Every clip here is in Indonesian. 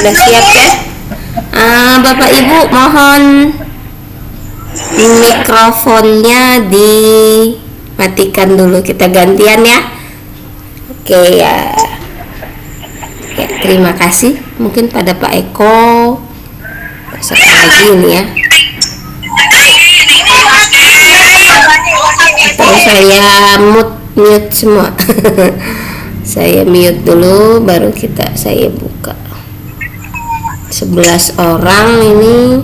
Sudah siap ya? Bapak Ibu mohon mikrofonnya dimatikan dulu, kita gantian ya. Oke ya. Ya, terima kasih. Mungkin pada Pak Eko satu lagi ini ya. Atau saya mute semua. Saya mute dulu baru saya buka. 11 orang ini.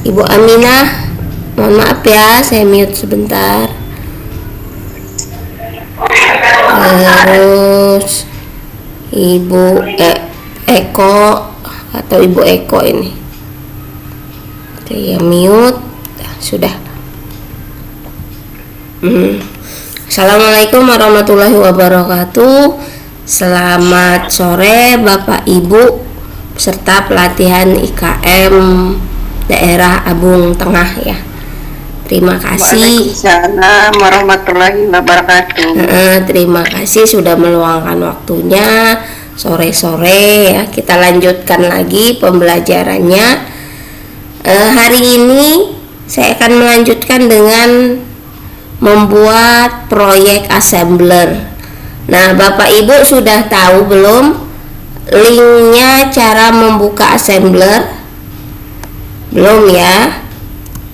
Ibu Aminah, mohon maaf ya, saya mute sebentar. Terus Ibu Eko atau Ibu Eko ini saya mute. Sudah. Assalamualaikum warahmatullahi wabarakatuh. Selamat sore Bapak Ibu peserta pelatihan IKM daerah Abung Tengah ya. Terima kasih. Waalaikumsalam warahmatullahi wabarakatuh. Terima kasih sudah meluangkan waktunya sore-sore ya. Kita lanjutkan lagi pembelajarannya. Hari ini saya akan melanjutkan dengan membuat proyek assembler. Nah, Bapak Ibu sudah tahu belum linknya cara membuka assembler? Belum ya?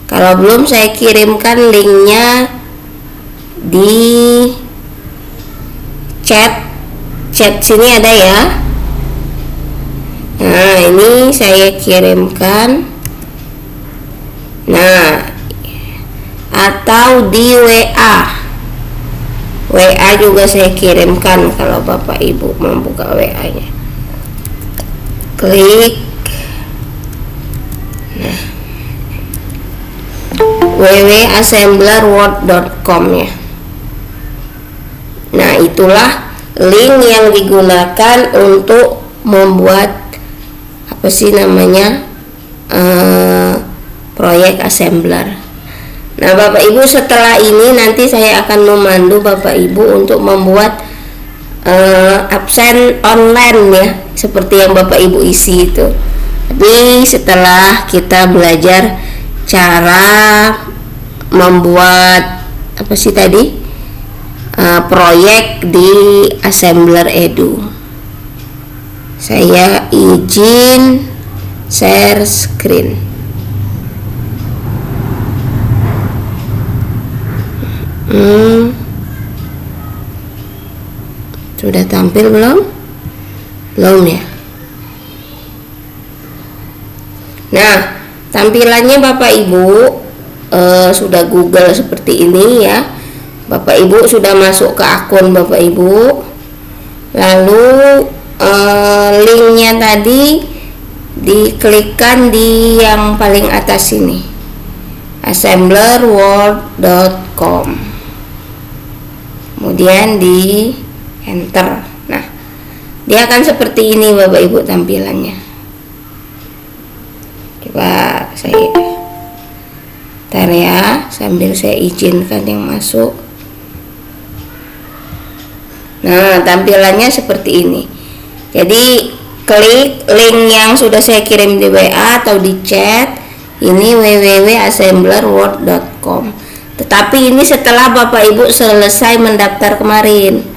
Kalau belum, saya kirimkan linknya di chat sini ada ya. Nah, ini saya kirimkan. Nah, atau di WA juga saya kirimkan kalau Bapak Ibu membuka WA-nya. Klik www.assemblerword.com ya. Nah, itulah link yang digunakan untuk membuat apa sih namanya proyek assembler. Nah, Bapak Ibu, setelah ini nanti saya akan memandu Bapak Ibu untuk membuat absen online ya, seperti yang Bapak Ibu isi itu. Tapi setelah kita belajar cara membuat apa sih tadi proyek di Assembler Edu. Saya izin share screen. Sudah tampil belum? Belum ya. Nah, tampilannya Bapak Ibu sudah Google seperti ini ya. Bapak Ibu sudah masuk ke akun Bapak Ibu. Lalu linknya tadi diklikkan di yang paling atas ini, assemblerword.com, kemudian di enter. Nah, dia akan seperti ini Bapak Ibu tampilannya. Coba saya tar ya, sambil saya izinkan yang masuk. Nah, tampilannya seperti ini. Jadi klik link yang sudah saya kirim di WA atau di chat. Ini www.assemblerword.com. Tetapi ini setelah Bapak Ibu selesai mendaftar kemarin.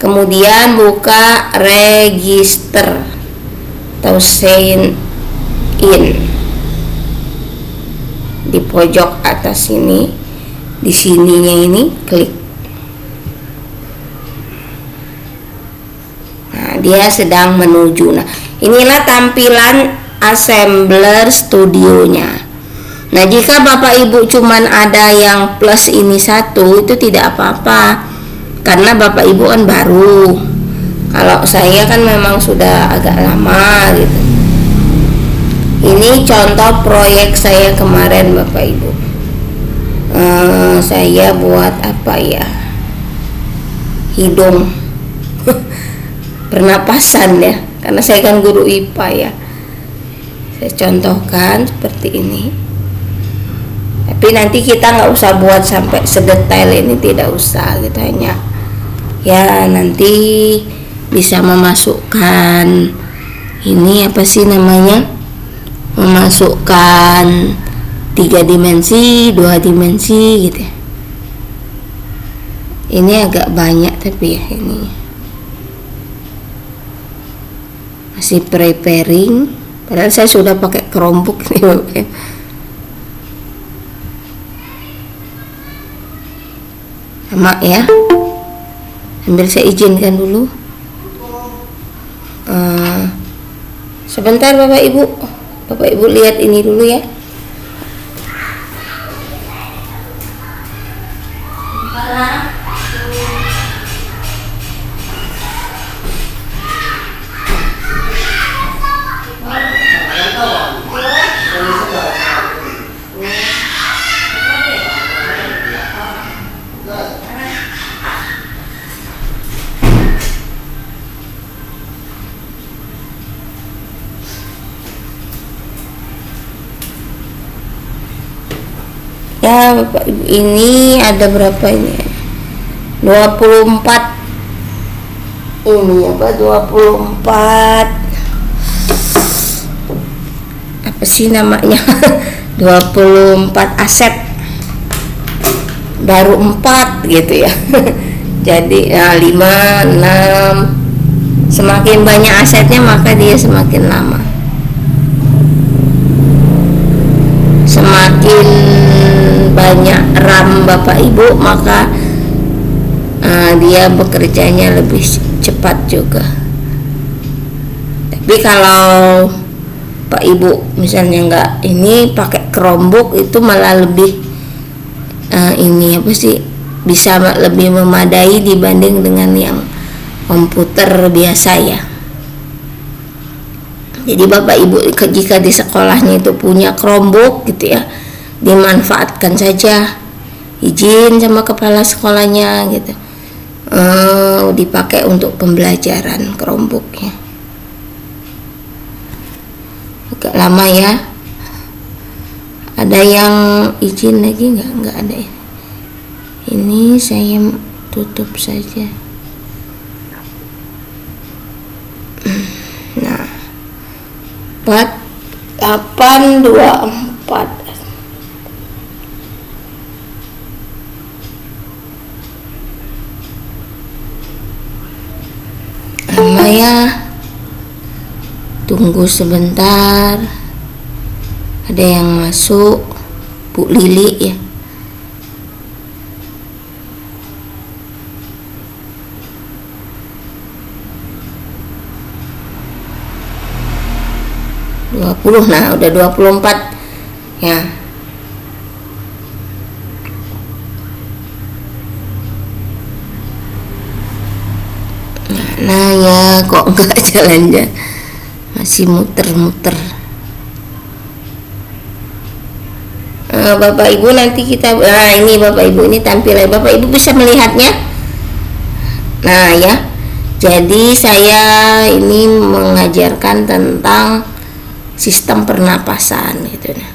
Kemudian buka register atau sign in. Di pojok atas ini, di sininya ini klik. Nah, dia sedang menuju. Nah, inilah tampilan Assembler Studionya. Nah, jika Bapak Ibu cuman ada yang plus ini satu, itu tidak apa-apa, karena Bapak Ibu kan baru. Kalau saya kan memang sudah agak lama gitu. Ini contoh proyek saya kemarin Bapak Ibu. Saya buat apa ya? Hidung pernapasan ya, karena saya kan guru IPA ya. Saya contohkan seperti ini. Tapi nanti kita nggak usah buat sampai sedetail ini, tidak usah. Kita hanya ya nanti bisa memasukkan ini apa sih namanya, memasukkan 3 dimensi, 2 dimensi gitu ya. Ini agak banyak tapi ya, ini masih preparing, padahal saya sudah pakai Chromebook nih Bapak ya. Sama ya, sambil saya izinkan dulu. Sebentar Bapak Ibu lihat ini dulu ya. Ya Bapak Ibu, ini ada berapa ini? 24 ini apa, 24 apa sih namanya 24 aset, baru 4 gitu ya. Jadi 5, 6, semakin banyak asetnya maka dia semakin lama, semakin banyak RAM Bapak Ibu maka dia bekerjanya lebih cepat juga. Tapi kalau Pak Ibu misalnya nggak ini pakai Chromebook, itu malah lebih ini apa sih, bisa lebih memadai dibanding dengan yang komputer biasa ya. Jadi Bapak Ibu jika di sekolahnya itu punya Chromebook gitu ya, dimanfaatkan saja, izin sama kepala sekolahnya gitu, dipakai untuk pembelajaran Chromebooknya. Agak lama ya. Ada yang izin lagi nggak ada ya. Ini saya tutup saja. Nah, 4824 lama ya, tunggu sebentar, ada yang masuk, Bu Lili ya. Nah udah 24 ya. Nah ya, kok enggak jalan-jalan, masih muter-muter. Bapak Ibu nanti kita, ini Bapak Ibu, ini tampilan Bapak Ibu bisa melihatnya. Nah ya, jadi saya ini mengajarkan tentang sistem pernapasan gitu. Nah,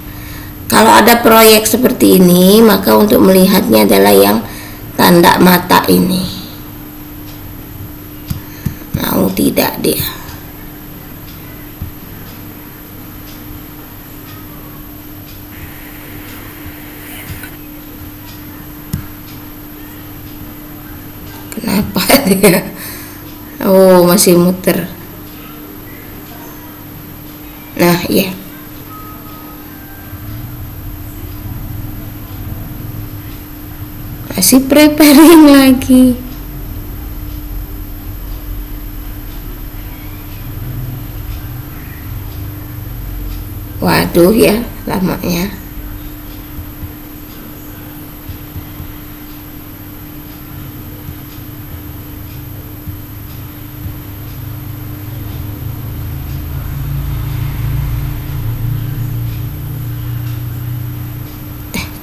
kalau ada proyek seperti ini maka untuk melihatnya adalah yang tanda mata ini. Mau tidak dia. Kenapa dia? Oh, masih muter. Nah, ya. Masih preparing lagi. Waduh ya, lamanya.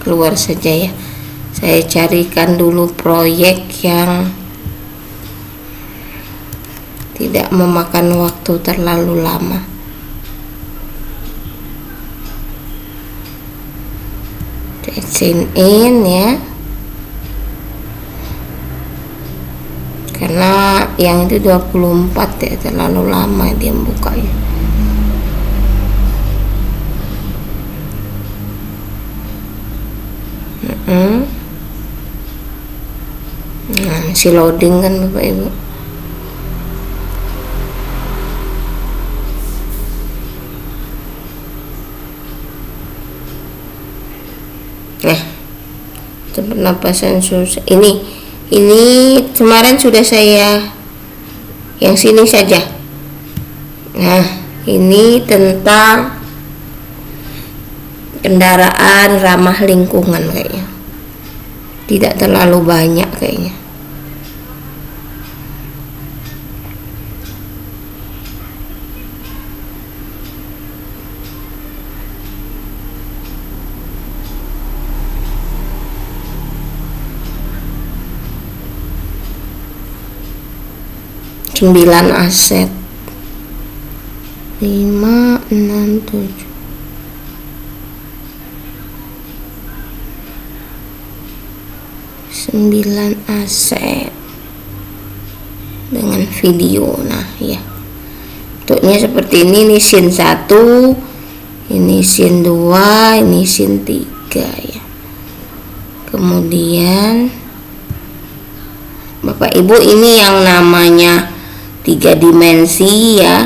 Keluar saja ya. Saya carikan dulu proyek yang tidak memakan waktu terlalu lama. Sign in ya, karena yang itu 24 ya, terlalu lama dia bukanya. Nah, masih loading kan Bapak Ibu. Nah, pernapasan susah. Ini kemarin sudah saya yang sini saja. Nah, ini tentang kendaraan ramah lingkungan kayaknya. Tidak terlalu banyak kayaknya. Sembilan aset 5, 6, 7. Sembilan aset dengan video. Nah ya, bentuknya seperti ini scene 1, ini scene 2, ini scene 3 ya. Kemudian Bapak Ibu, ini yang namanya 3 dimensi ya,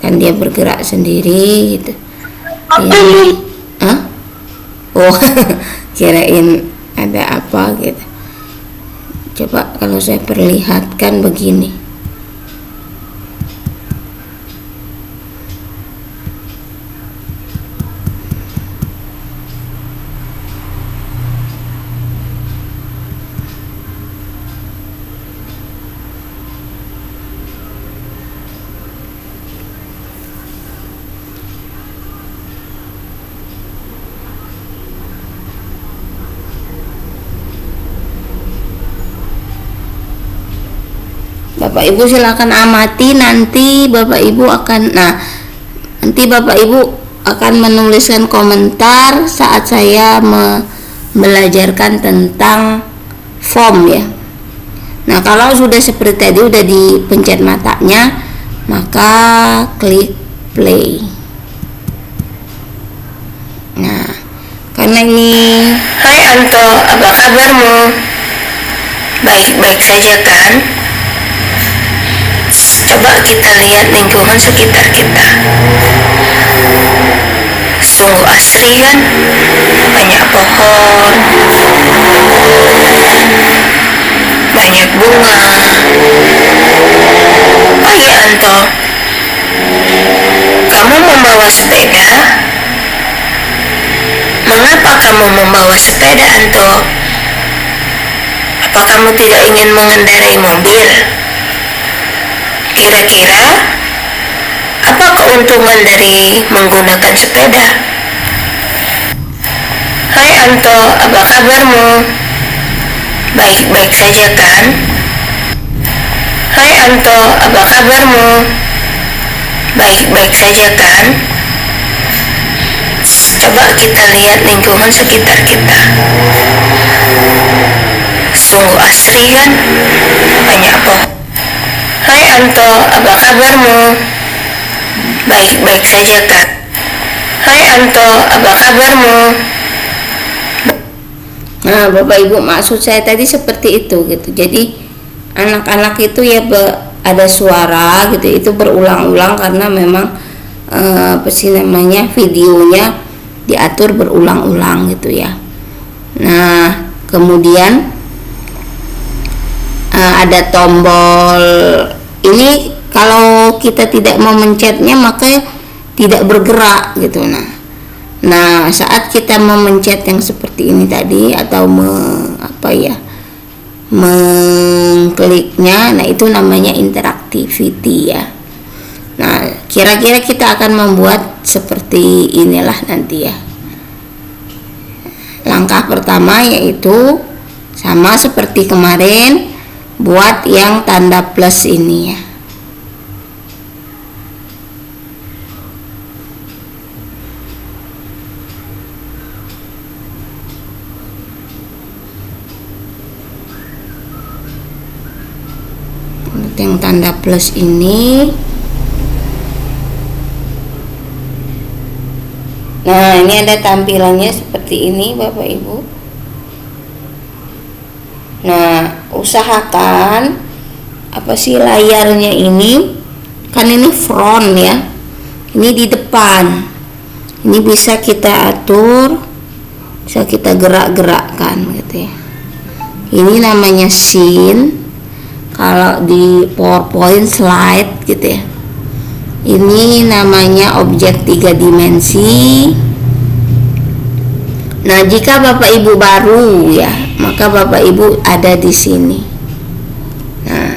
kan dia bergerak sendiri gitu. Ini, oh kirain ada apa gitu. Coba kalau saya perlihatkan begini. Bapak Ibu silakan amati, nanti Bapak Ibu akan menuliskan komentar saat saya belajarkan tentang form ya. Nah, kalau sudah seperti tadi udah dipencet matanya, maka klik play. Nah, karena ini, Hai Anto, apa kabarmu? Baik-baik saja kan? Coba kita lihat lingkungan sekitar kita. Sungguh asri kan? Banyak pohon, banyak bunga. Oh iya Anto, kamu membawa sepeda? Mengapa kamu membawa sepeda Anto? Apa kamu tidak ingin mengendarai mobil? Kira-kira apa keuntungan dari menggunakan sepeda? Hai Anto, apa kabarmu? Baik-baik saja kan? Hai Anto, apa kabarmu? Baik-baik saja kan? Coba kita lihat lingkungan sekitar kita. Sungguh asri kan? Banyak pohon. Hai Anto, apa kabarmu? Baik-baik saja kan? Hai Anto, apa kabarmu? nah Bapak Ibu, maksud saya tadi seperti itu gitu. Jadi anak-anak itu ya ada suara gitu, itu berulang-ulang karena memang videonya diatur berulang-ulang gitu ya. Nah, kemudian ada tombol ini, kalau kita tidak memencetnya maka tidak bergerak gitu. Nah, saat kita memencet yang seperti ini tadi atau mengkliknya, nah itu namanya interactivity ya. Nah, kira-kira kita akan membuat seperti inilah nanti ya. Langkah pertama yaitu sama seperti kemarin, buat yang tanda plus ini ya. plus ini. Nah, ini ada tampilannya seperti ini Bapak Ibu. Nah, usahakan apa sih layarnya ini, kan ini front ya, ini di depan. Ini bisa kita atur, bisa kita gerak-gerakkan gitu ya. Ini namanya scene, kalau di PowerPoint slide gitu ya. Ini namanya objek 3 dimensi. Nah, jika Bapak Ibu baru ya, maka Bapak Ibu ada di sini. Nah,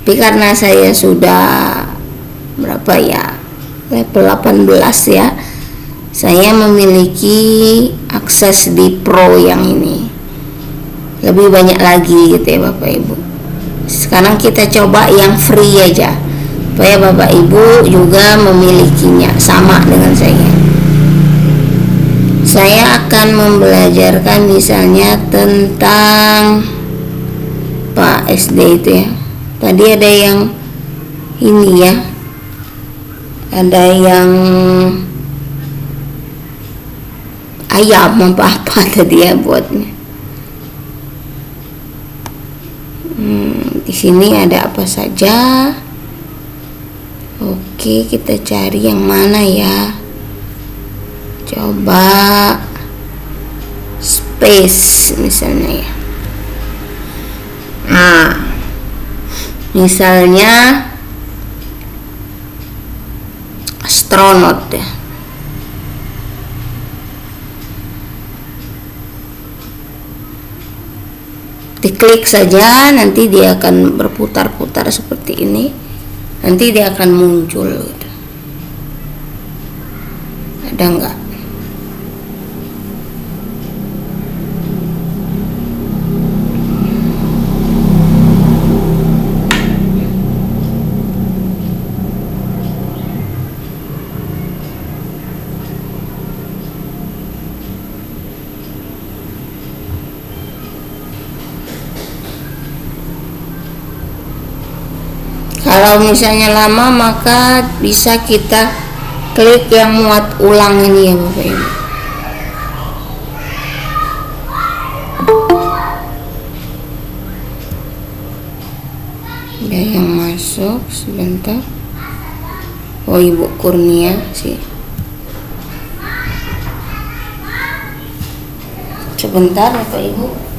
tapi karena saya sudah berapa ya, level 18 ya, saya memiliki akses di Pro yang ini. Lebih banyak lagi gitu ya Bapak Ibu. Sekarang kita coba yang free aja, supaya Bapak Ibu juga memilikinya sama dengan saya. Saya akan membelajarkan misalnya tentang Pak SD itu ya. Tadi ada yang ini ya, ada yang ayam apa tadi ya buatnya. Di sini ada apa saja. Oke, kita cari yang mana ya. Coba space misalnya ya. Nah, misalnya astronot ya. Diklik saja, nanti dia akan berputar-putar seperti ini. Nanti dia akan muncul gitu. Ada enggak? Kalau misalnya lama, maka bisa kita klik yang muat ulang ini ya Bapak Ibu. Ada yang masuk sebentar. Oh, Ibu Kurnia sih. Sebentar Bapak Ibu.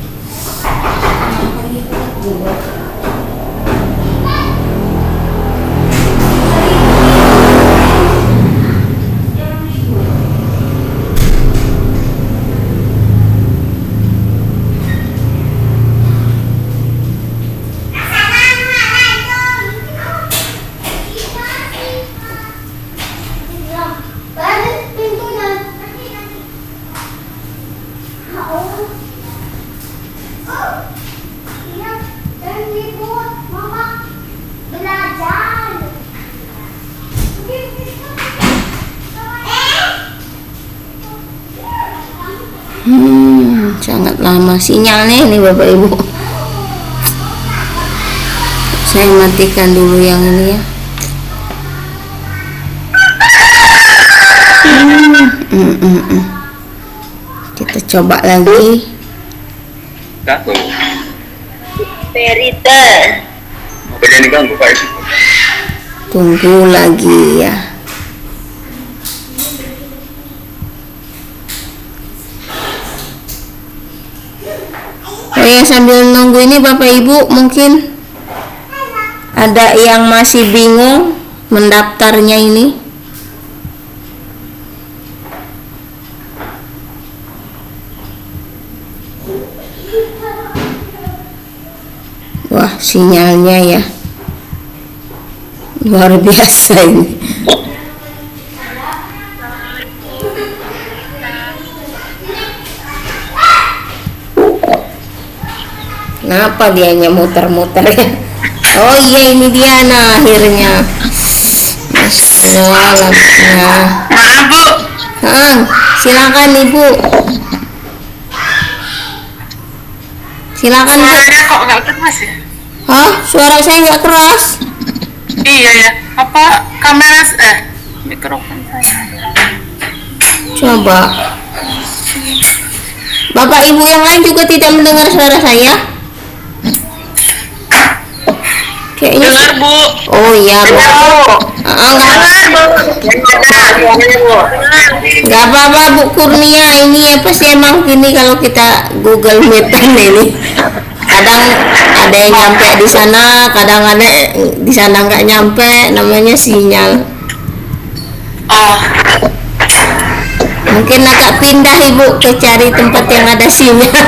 Sangat lama sinyalnya ini Bapak Ibu. Saya matikan dulu yang ini ya. Kita coba lagi. Perita. Tunggu lagi ya. Oh ya, sambil nunggu ini Bapak Ibu mungkin ada yang masih bingung mendaftarnya ini. Wah, sinyalnya ya luar biasa ini. Kenapa dia hanya muter-muter ya? Oh iya, ini dia. Nah, akhirnya. Masalah. Maaf Bu. Silakan Ibu. Silakan Bu. Suaranya kok nggak keras ya? Hah? Suara saya nggak keras? iya ya. Apa kamera mikrofon saya? Coba. Bapak Ibu yang lain juga tidak mendengar suara saya? Kayaknya Dengar, Bu. oh iya, Bu. Nggak apa-apa, Bu Kurnia. Ini apa sih emang gini kalau kita Google Meet ini. Kadang ada yang nyampe di sana, kadang ada di sana nggak nyampe, namanya sinyal. Oh, Mungkin agak pindah Ibu ke cari tempat yang ada sinyal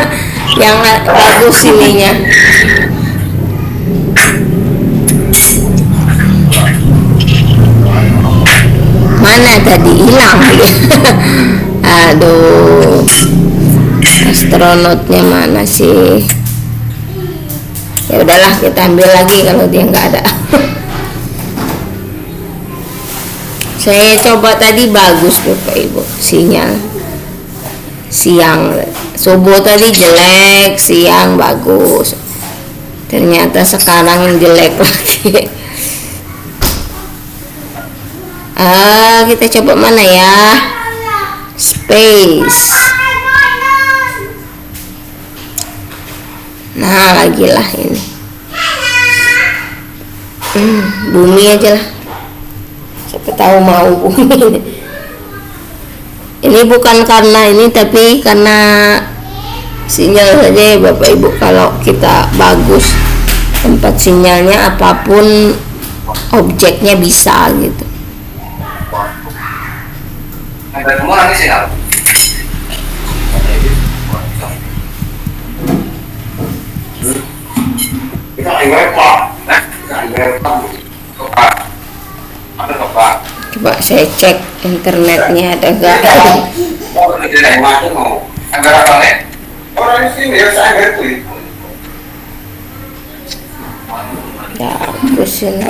yang bagus ininya. Mana tadi hilang? Aduh, astronotnya mana sih? Ya udahlah, kita ambil lagi kalau dia nggak ada. Saya coba tadi bagus Bapak Ibu sinyal. Siang, subuh tadi jelek, siang bagus. Ternyata sekarang jelek lagi. Kita coba mana ya? Space. Nah, lagi lah ini. Bumi aja lah. Siapa tahu mau bumi. Ini bukan karena ini, tapi karena sinyal saja ya Bapak Ibu. Kalau kita bagus tempat sinyalnya, apapun objeknya bisa gitu. Coba saya cek internetnya ada nggak? Ya, pusing.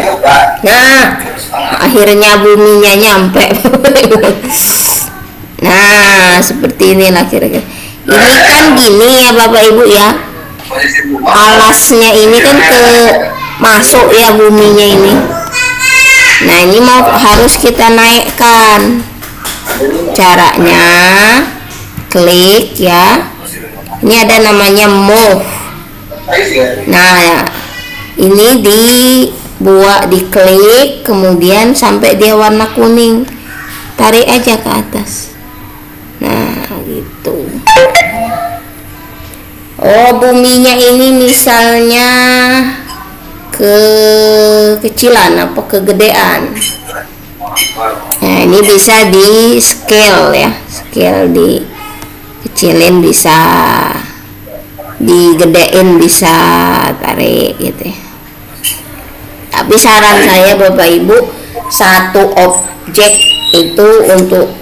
Nah, akhirnya buminya nyampe. Nah, seperti inilah kira-kira. Ini kan gini ya Bapak Ibu ya. Alasnya ini kan masuk ya buminya ini. Nah, ini harus kita naikkan. Caranya klik ya. Ini ada namanya move. Nah, ini diklik, kemudian sampai dia warna kuning, tarik aja ke atas. Nah, gitu. Oh, buminya ini misalnya kekecilan apa kegedean. Nah, ini bisa di scale ya, scale dikecilin bisa, digedein bisa, tarik gitu ya. Tapi saran saya Bapak Ibu, satu objek itu untuk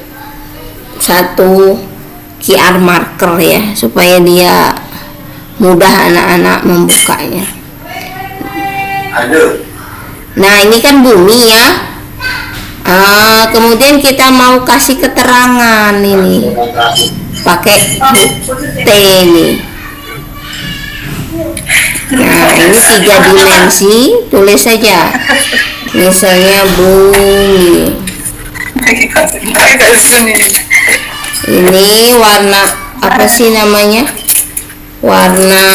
satu QR marker ya, supaya dia mudah anak-anak membukanya. Nah, ini kan bumi ya. Kemudian kita mau kasih keterangan ini pakai T ini. Nah, ini 3 dimensi, tulis saja. Misalnya bumi. Ini warna apa sih namanya? Warna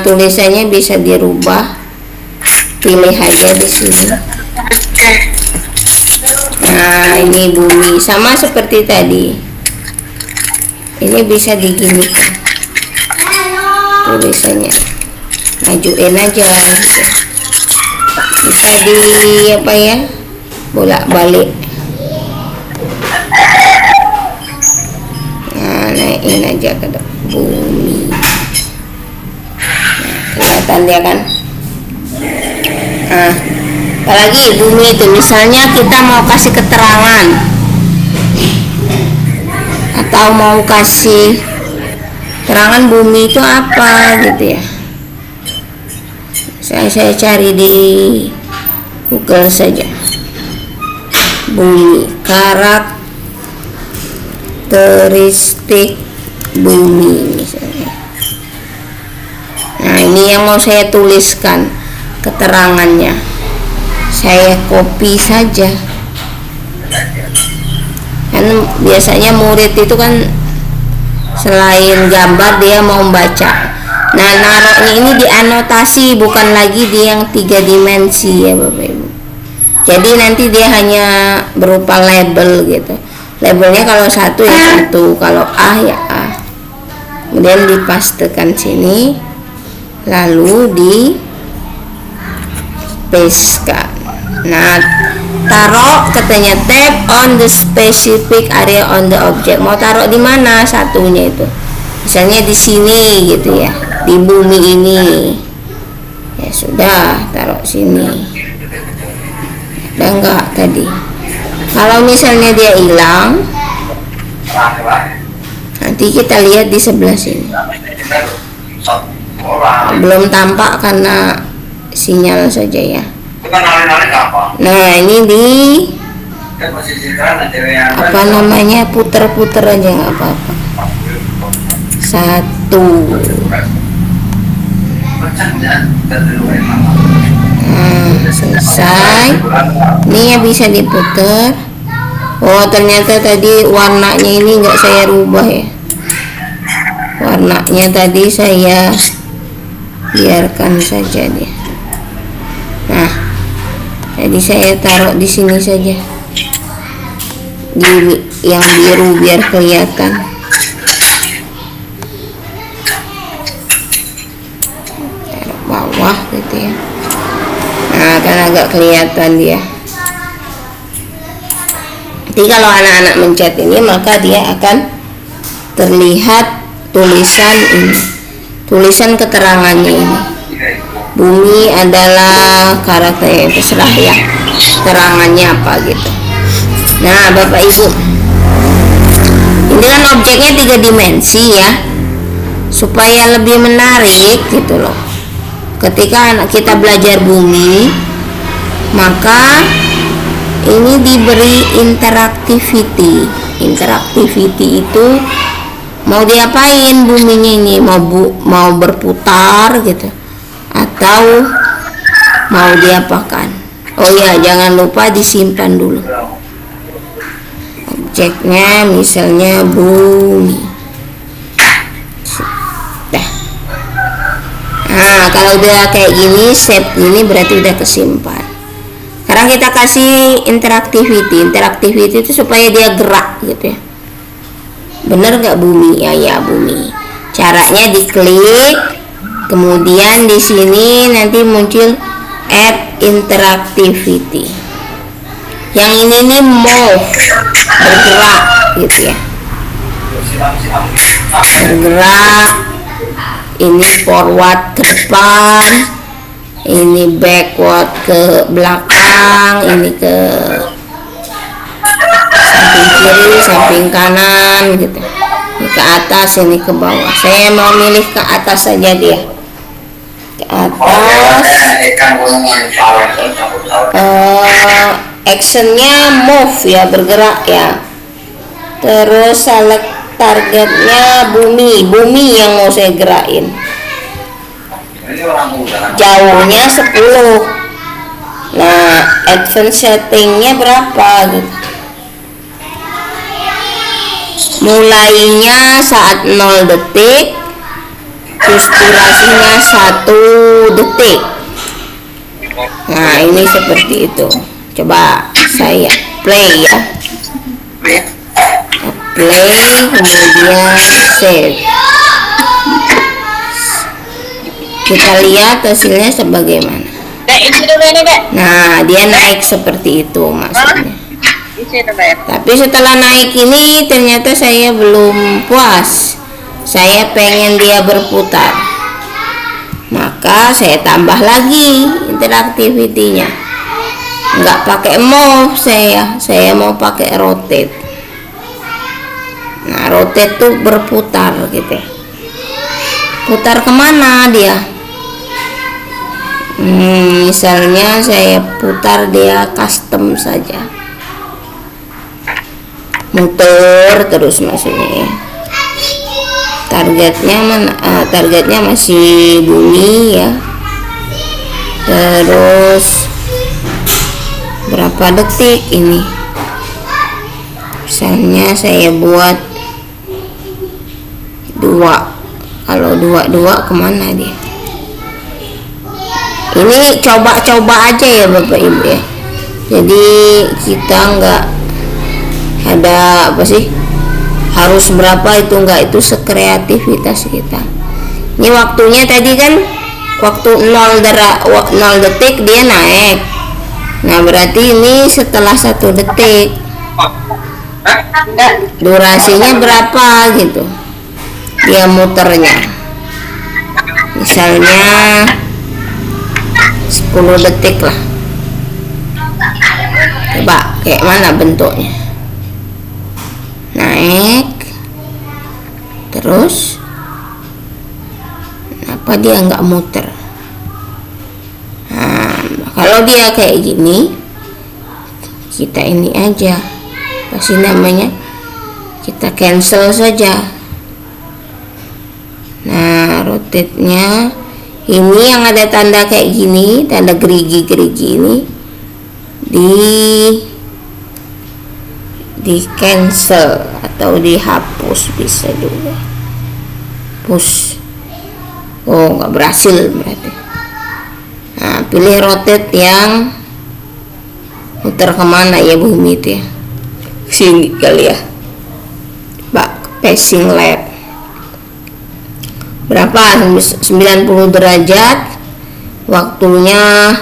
tulisannya bisa dirubah. Pilih aja di sini. Nah, ini bumi sama seperti tadi. Ini bisa diginikan tulisannya, majuin aja gitu. Bisa di apa ya, bolak-balik. Nah, naikin aja ke bumi. Nah, kelihatan dia kan. Nah, apalagi bumi itu misalnya kita mau kasih keterangan atau mau kasih keterangan bumi itu apa gitu ya. Saya cari di Google saja, bumi, karakteristik bumi misalnya. Nah, ini yang mau saya tuliskan keterangannya. saya copy saja. Kan biasanya murid itu kan selain gambar dia mau baca. Nah, naruhnya ini dianotasi, bukan lagi di yang 3 dimensi ya Bapak Ibu. Jadi nanti dia hanya berupa label gitu. Labelnya kalau 1 ya 1, kalau A ya A. Kemudian dipastekan sini, lalu di pastekan. Nah, taruh katanya tap on the specific area on the object. Mau taruh di mana satunya itu? Misalnya di sini gitu ya, di bumi ini. Ya sudah, taruh sini. Ada enggak tadi? Kalau misalnya dia hilang, nanti kita lihat di sebelah sini. Belum tampak karena sinyal saja ya. Nah, ini di apa namanya, puter-puter aja nggak apa-apa. 1. Selesai. Ini ya bisa diputer. Oh, ternyata tadi warnanya ini nggak saya rubah ya. Warnanya tadi saya biarkan saja dia. Nah, jadi saya taruh di sini saja, di yang biru biar kelihatan. Taruh bawah gitu ya. Nah, kan agak kelihatan dia. Jadi kalau anak-anak mencet ini, maka dia akan terlihat tulisan ini, tulisan keterangannya ini. Bumi adalah karakter, terserah ya keterangannya apa gitu. Nah Bapak Ibu, ini kan objeknya 3 dimensi ya, supaya lebih menarik gitu loh. Ketika anak kita belajar bumi, maka ini diberi interactivity. Interactivity itu mau diapain buminya ini, mau berputar gitu, atau mau diapakan. Oh ya, jangan lupa disimpan dulu objeknya, misalnya bumi. Dah. Nah, kalau udah kayak gini, shape ini berarti udah kesimpan. Sekarang kita kasih interactivity. Interactivity itu supaya dia gerak gitu ya. Bener nggak bumi? Ya bumi. Caranya diklik, kemudian di sini nanti muncul add interactivity. Yang ini nih move, bergerak gitu ya. Bergerak. Ini forward ke depan, ini backward ke belakang, ini ke samping kiri, samping kanan gitu. Ini ke atas, ini ke bawah. Saya mau milih ke atas saja dia. Ke atas. Actionnya move ya, bergerak ya. Terus select targetnya bumi yang mau saya gerakin. Jauhnya 10. Nah, advance settingnya berapa gitu. Mulainya saat 0 detik, terus durasinya 1 detik. Nah, ini seperti itu. Coba saya play ya. Play, kemudian save. Kita lihat hasilnya sebagaimana. Nah, dia naik seperti itu maksudnya. Tapi setelah naik ini ternyata saya belum puas. Saya pengen dia berputar. Maka saya tambah lagi interaktivitinya. Nggak pakai move saya mau pakai rotate. Nah, rotate tuh berputar gitu. Putar kemana dia? Misalnya saya putar dia custom saja. Muter terus maksudnya ya. Targetnya mana? Targetnya masih bumi ya. Terus berapa detik ini. Misalnya saya buat 2. Kalau 2 kemana dia? Ini coba-coba aja ya Bapak Ibu ya. Jadi kita nggak ada apa sih, harus berapa itu, enggak, itu sekreativitas kita. Ini waktunya tadi kan waktu 0 detik dia naik. Nah berarti ini setelah 1 detik durasinya berapa gitu dia muternya. Misalnya 10 detik lah. Coba kayak mana bentuknya, naik terus kenapa dia nggak muter. Nah, kalau dia kayak gini kita ini aja pasti namanya, kita cancel saja. Nah rotate-nya ini yang ada tanda kayak gini, tanda gerigi-gerigi ini di cancel atau dihapus, bisa juga push. Oh nggak berhasil berarti. Nah pilih rotate yang muter kemana ya bumi itu ya, sini kali ya. Coba passing lap berapa, 90 derajat, waktunya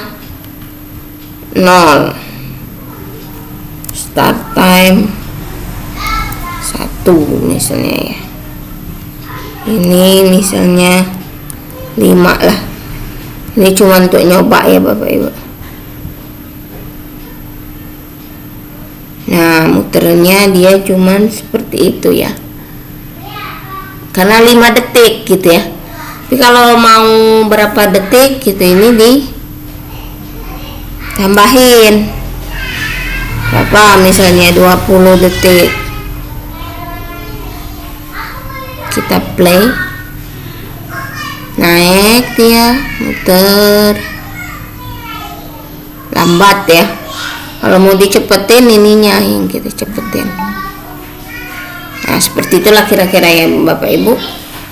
0, start time 1 misalnya ya. Ini misalnya 5 lah. Ini cuma untuk nyoba ya Bapak Ibu. Nah muternya dia cuman seperti itu ya, karena 5 detik gitu ya. Tapi kalau mau berapa detik gitu, ini ditambahin berapa, misalnya 20 detik. Kita play, naik dia muter lambat ya. Kalau mau dicepetin ininya yang kita cepetin. Nah seperti itulah kira-kira ya Bapak Ibu.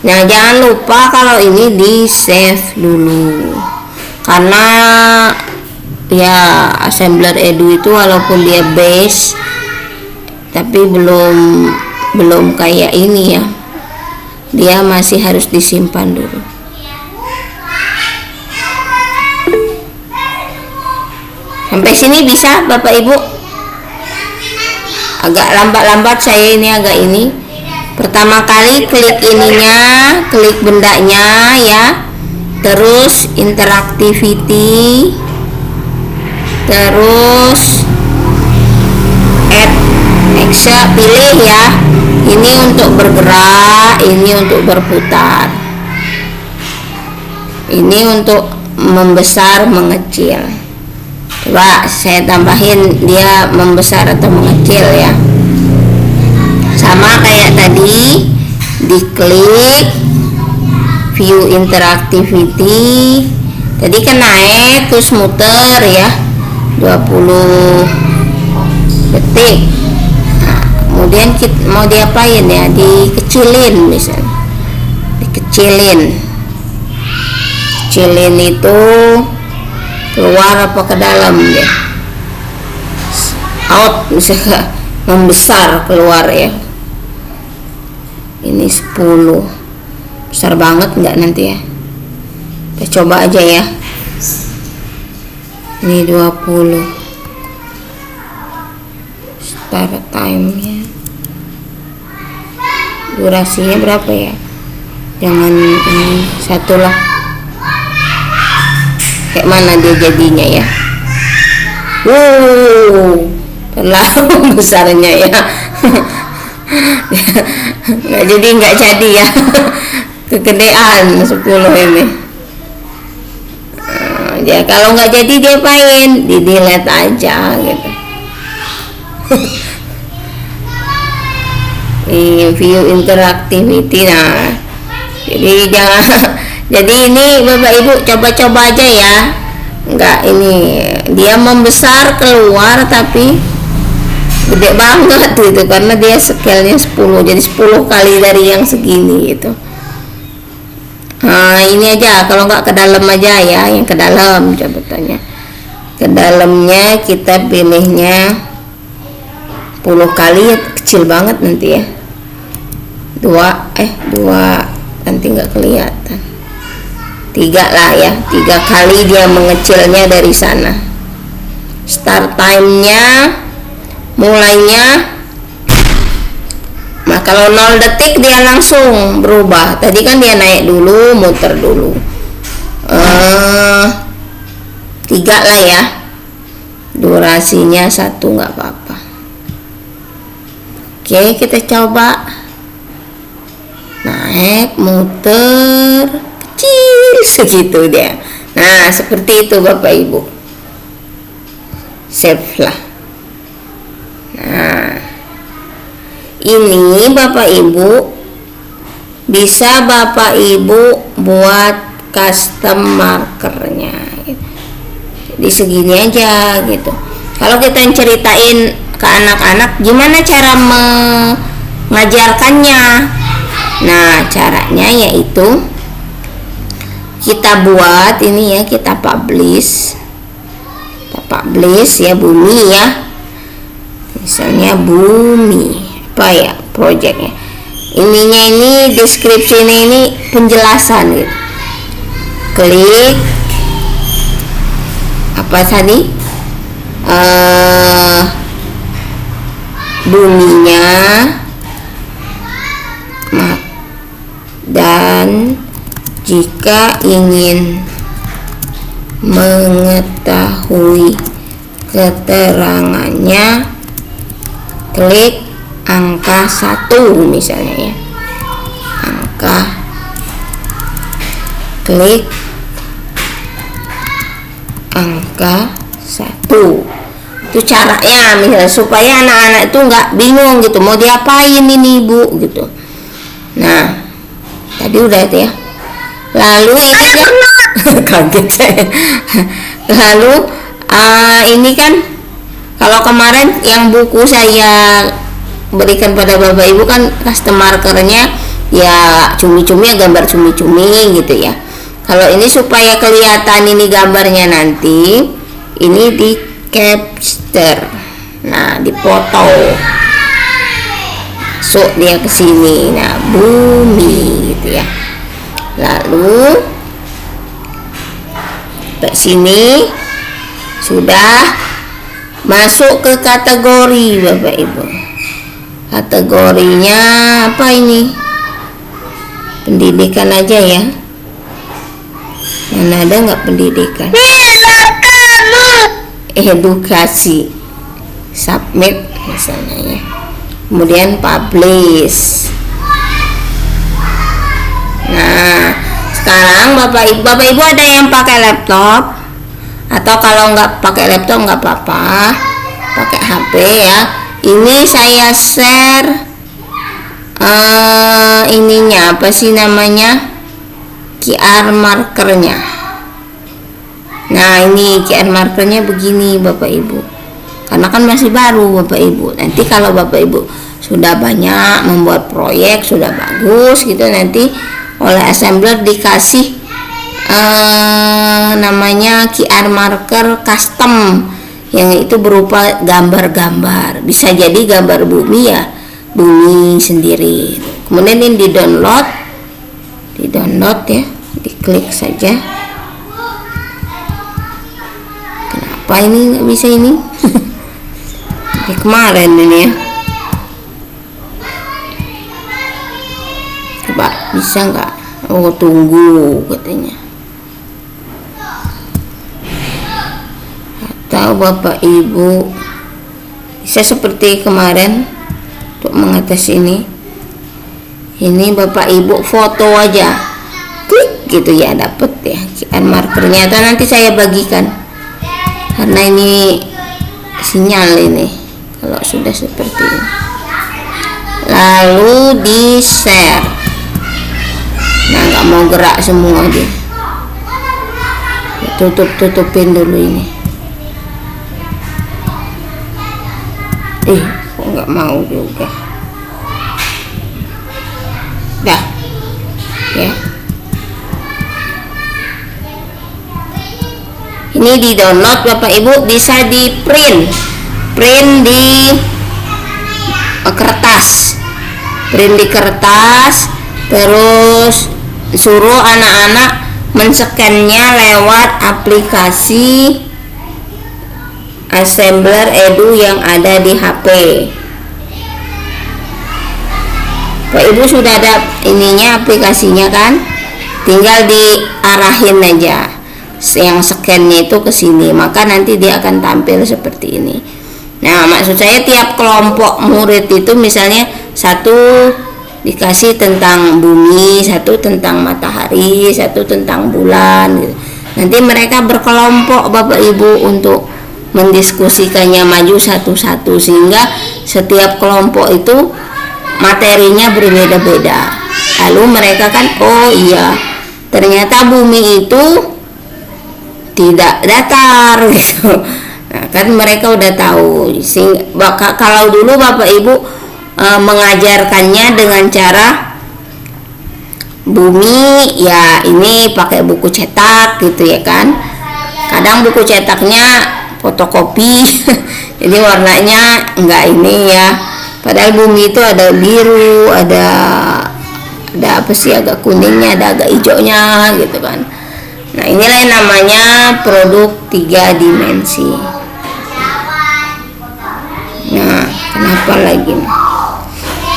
Nah jangan lupa kalau ini di save dulu, karena ya assembler edu itu walaupun dia base tapi belum kayak ini ya, dia masih harus disimpan dulu. Sampai sini bisa Bapak Ibu? Agak lambat-lambat saya ini, agak ini. Pertama kali klik ininya, klik bendanya ya. Terus interactivity. Terus add extra, pilih ya. Ini untuk bergerak, ini untuk berputar. Ini untuk membesar, mengecil. Coba saya tambahin dia membesar atau mengecil ya. Sama kayak tadi, diklik view interactivity. Tadi kan naik terus muter ya 20 detik. Nah, kemudian kita mau diapain ya, dikecilin misalnya. Dikecilin itu keluar apa ke dalam ya, out misalnya, membesar keluar ya. Ini 10, besar banget nggak nanti ya, kita coba aja ya. Ini 20, start time nya, durasinya berapa ya, jangan ini 1 lah. Kayak mana dia jadinya ya, terlalu besarnya ya. nggak jadi ya. Kegedean 10 ini. Ya kalau nggak jadi dia apain, di delete aja gitu. Ini view interactivity. Nah jadi jangan jadi ini Bapak Ibu coba-coba aja ya, enggak ini dia membesar keluar tapi gede banget gitu, karena dia scale-nya 10, jadi 10 kali dari yang segini gitu. Nah, ini aja, kalau nggak ke dalam aja ya, yang ke dalam coba tanya. Ke dalamnya kita pilihnya 10 kali, kecil banget nanti ya. 2 nanti nggak kelihatan. 3 lah ya, 3 kali dia mengecilnya dari sana. Start time-nya mulainya, nah kalau 0 detik dia langsung berubah. Tadi kan dia naik dulu, muter dulu. 3 lah ya, durasinya 1 nggak apa-apa. Oke, kita coba naik, muter, kecil segitu dia. Nah, seperti itu Bapak Ibu. Save lah. Nah, ini Bapak Ibu bisa Bapak Ibu buat custom markernya. Jadi segini aja gitu. Kalau kita ceritain ke anak-anak gimana cara mengajarkannya, nah caranya yaitu kita buat ini ya, kita publish ya, bumi ya, misalnya bumi apa ya projectnya, ininya ini deskripsinya, ini penjelasan gitu. Klik apa tadi, buminya, dan jika ingin mengetahui keterangannya klik angka 1 misalnya ya, klik angka 1. Itu caranya misalnya supaya anak-anak itu nggak bingung gitu mau diapain ini Bu gitu. Nah, tadi udah itu ya. Lalu ini aja kaget saya. Lalu ini kan kalau kemarin yang buku saya berikan pada Bapak Ibu kan custom markernya ya cumi-cumi ya, gambar cumi-cumi gitu ya. Kalau ini supaya kelihatan ini gambarnya nanti, ini di capture, nah dipoto, masuk dia ke sini, nah bumi gitu ya. Lalu ke sini sudah masuk ke kategori Bapak Ibu. Kategorinya apa ini? Pendidikan aja ya. Mana ada nggak pendidikan? Edukasi. Submit misalnya ya. Kemudian publish. Nah, sekarang Bapak Ibu ada yang pakai laptop, atau kalau nggak pakai laptop nggak apa-apa, pakai HP ya. Ini saya share ininya apa sih namanya, QR markernya. Nah, ini QR markernya begini Bapak Ibu, karena kan masih baru Bapak Ibu. Nanti kalau Bapak Ibu sudah banyak membuat proyek, sudah bagus gitu, nanti oleh assembler dikasih namanya QR marker custom, yang itu berupa gambar-gambar, bisa jadi gambar bumi ya, bumi sendiri. Kemudian ini di download ya, diklik saja. Kenapa ini nggak bisa ini? Ini kemarin ini ya, coba bisa nggak? Oh, tunggu katanya. Atau Bapak Ibu bisa seperti kemarin untuk mengatasi ini Bapak Ibu foto aja, klik gitu ya, dapet ya QR markernya. Atau nanti saya bagikan, karena ini sinyal ini kalau sudah seperti ini. Lalu di share. Nah, nggak mau gerak semua dia. Tutupin dulu ini. Kok nggak mau juga. Dah ya, ini di download Bapak Ibu, bisa di print di kertas, terus suruh anak-anak men-scan-nya lewat aplikasi Assembler Edu yang ada di HP. Pak Ibu sudah ada ininya, aplikasinya kan, tinggal diarahin aja yang scan-nya itu ke sini, maka nanti dia akan tampil seperti ini. Nah, maksud saya tiap kelompok murid itu misalnya satu dikasih tentang bumi, satu tentang matahari, satu tentang bulan gitu. Nanti mereka berkelompok Bapak Ibu untuk mendiskusikannya maju satu-satu, sehingga setiap kelompok itu materinya berbeda-beda. Lalu mereka kan, oh iya, ternyata bumi itu tidak datar gitu. Nah, kan mereka udah tahu. Kalau dulu Bapak Ibu mengajarkannya dengan cara bumi, ya ini pakai buku cetak gitu ya kan. Kadang buku cetaknya fotokopi jadi warnanya enggak ini ya, padahal bumi itu ada biru, ada apa sih, agak kuningnya, ada agak hijaunya gitu kan. Nah, inilah yang namanya produk 3 dimensi. Nah, kenapa lagi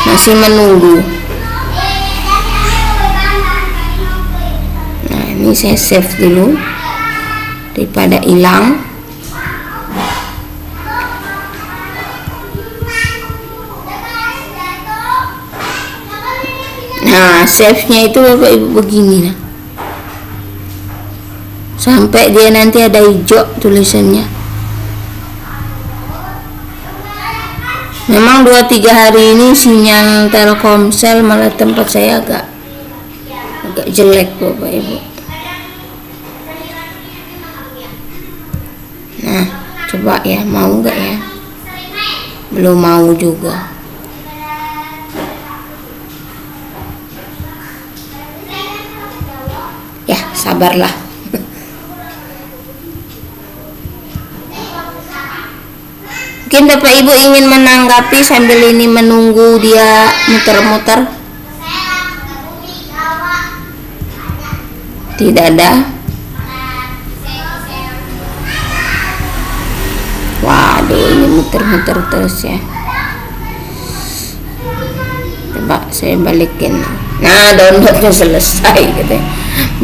masih menunggu? Nah, ini saya save dulu daripada hilang. Nah, save-nya itu Bapak Ibu begini nah. Sampai dia nanti ada hijau tulisannya. Memang 2-3 hari ini sinyal Telkomsel malah tempat saya agak jelek Bapak Ibu. Nah, coba ya, mau nggak ya? Belum mau juga. Ya, sabarlah. Mungkin Bapak Ibu ingin menanggapi sambil ini menunggu dia muter-muter. Tidak ada. Waduh, ini muter-muter terus ya. Coba saya balikin. Nah, downloadnya selesai gitu.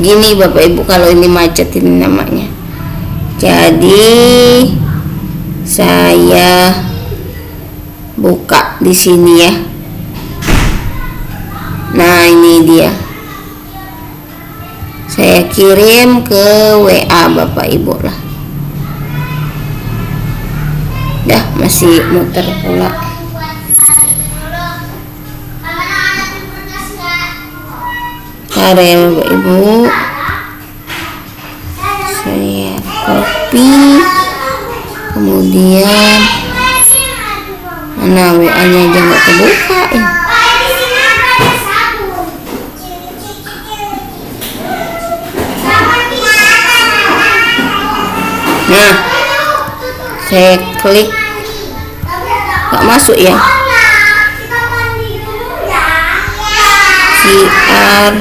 Gini Bapak Ibu, kalau ini macet ini namanya. Jadi saya buka di sini ya. Nah, ini dia. Saya kirim ke WA Bapak Ibu lah. Dah, masih muter pula. Ada ya Bapak Ibu. Saya copy. Kemudian mana WA-nya aja nggak kebuka ya. Nah, saya klik, nggak masuk ya. QR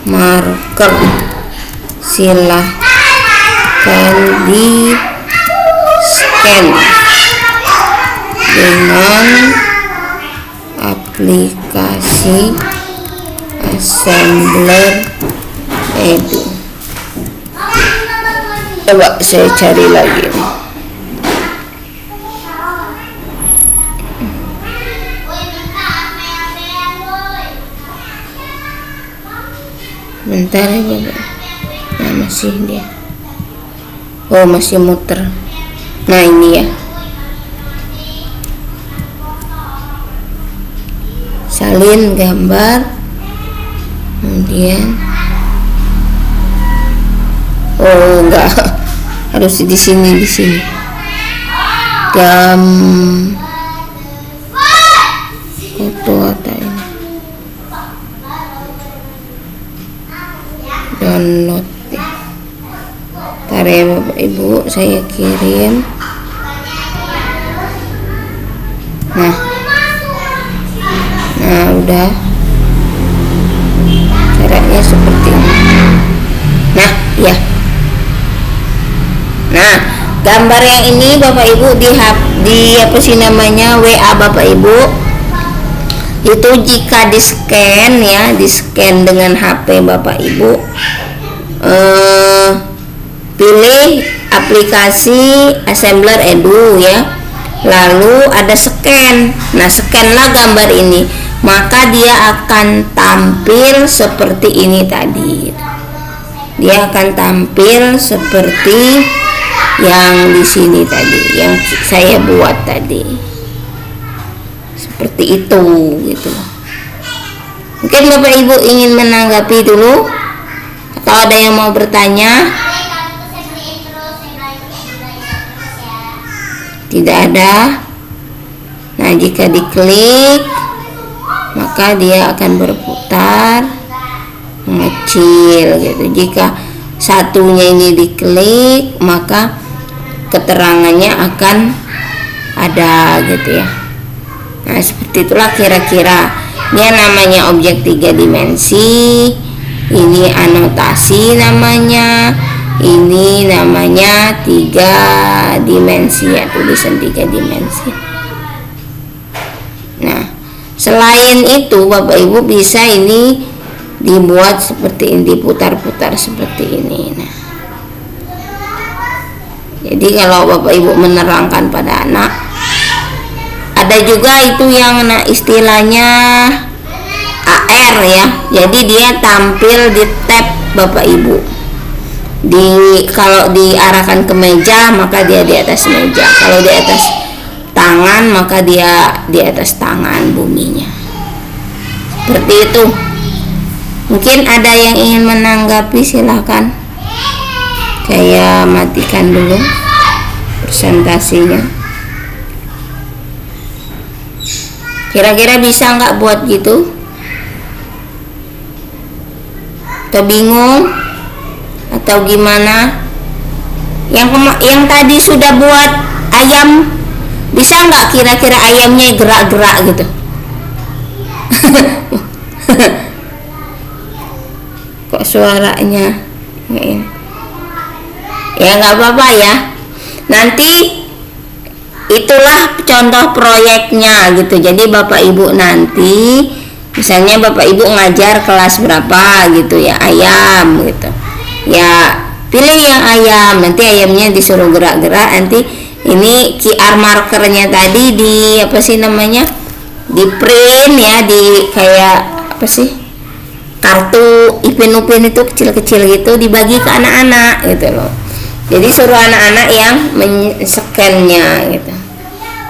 marker, silahkan di scan dengan aplikasi Assembler Edu. Coba saya cari lagi. Bentar ya Bapak. Nah, masih dia. Oh, masih muter. Nah, ini ya. Salin gambar. Kemudian oh, enggak. Harus di sini. jam foto atau ini download ya. Ntar ya Bapak Ibu, saya kirim. Nah udah, caranya seperti ini. Nah ya, nah gambar yang ini Bapak Ibu di apa sih namanya, WA Bapak Ibu itu jika di scan ya, di scan dengan HP Bapak Ibu, pilih aplikasi Assembler Edu ya, lalu ada scan. Nah scanlah gambar ini, maka dia akan tampil seperti ini tadi. Dia akan tampil seperti yang di sini tadi, yang saya buat tadi, seperti itu gitu. Mungkin Bapak Ibu ingin menanggapi dulu, atau ada yang mau bertanya? Tidak ada. Nah jika diklik, maka dia akan berputar mengecil gitu. Jika satunya ini diklik, maka keterangannya akan ada gitu ya. Nah seperti itulah kira-kira. Ini namanya objek 3 dimensi, ini anotasi namanya, ini namanya 3 dimensi ya, tulisan 3 dimensi. Nah selain itu Bapak Ibu bisa ini dibuat seperti ini, diputar-putar seperti ini. Nah jadi kalau Bapak Ibu menerangkan pada anak, ada juga itu yang istilahnya AR ya. Jadi dia tampil di tab Bapak Ibu. Kalau diarahkan ke meja, maka dia di atas meja. Kalau di atas tangan, maka dia di atas tangan buminya. Seperti itu. Mungkin ada yang ingin menanggapi, silahkan. Saya matikan dulu presentasinya. Kira-kira bisa nggak buat gitu? Atau bingung? Atau gimana? Yang tadi sudah buat ayam, bisa nggak kira-kira ayamnya gerak-gerak gitu? Kok suaranya ini? Ya nggak apa-apa ya. Nanti itulah contoh proyeknya gitu. Jadi Bapak Ibu nanti, misalnya Bapak Ibu ngajar kelas berapa gitu ya, ayam gitu ya, pilih yang ayam. Nanti ayamnya disuruh gerak-gerak. Nanti ini QR markernya tadi di apa sih namanya, di print ya, di kayak apa sih, kartu Ipin-Upin itu kecil-kecil gitu, dibagi ke anak-anak gitu loh. Jadi suruh anak-anak yang men-scan-nya gitu,